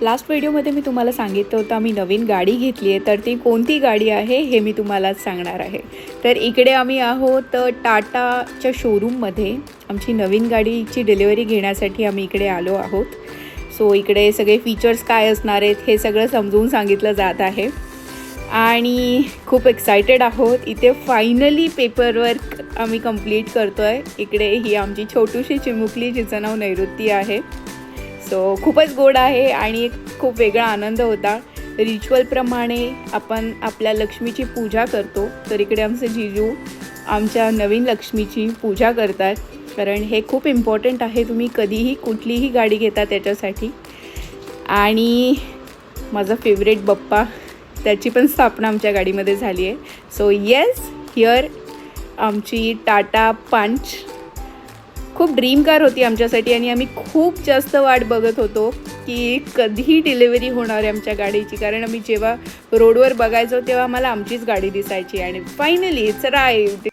Last व्हिडिओमध्ये मी तुम्हाला सांगितलं होतं आम्ही नवीन गाडी घेतली आहे, तर ती कोणती गाडी आहे हे मी तुम्हाला सांगणार आहे. तर इकडे आम्ही आहोत टाटाच्या शोरूममध्ये. आमची नवीन गाडीची डिलिव्हरी घेण्यासाठी आम्ही इकडे आलो आहोत. सो इकडे सगळे फीचर्स काय असणार आहेत हे सगळं समजून सांगितलं जात आहे आणि खूप एक्सायटेड आहोत. इथे फायनली पेपरवर्क आम्ही कंप्लीट करतो आहे. इकडे ही आमची छोटूशी चिमुकली जिचं नाव नैऋती आहे. सो खूपच गोड आहे आणि खूप वेगळा आनंद होता. रिच्युअलप्रमाणे आपण आपल्या लक्ष्मीची पूजा करतो, तर इकडे आमचे जीजू आमच्या नवीन लक्ष्मीची पूजा करतात, कारण हे खूप इम्पॉर्टंट आहे. तुम्ही कधीही कुठलीही गाडी घेता त्याच्यासाठी. आणि माझा फेवरेट बप्पा, त्याची पण स्थापना आमच्या गाडीमध्ये झाली आहे. सो येस, हिअर आमची टाटा पंच. खूप ड्रीम कार होती आमच्यासाठी आणि आम्ही खूप जास्त वाट बघत होतो की कधी डिलिव्हरी होणार आहे आमच्या गाडीची, कारण आम्ही जेव्हा रोडवर बघायचो तेव्हा आम्हाला आमचीच गाडी दिसायची आणि फायनली इट्स अराइव्ड.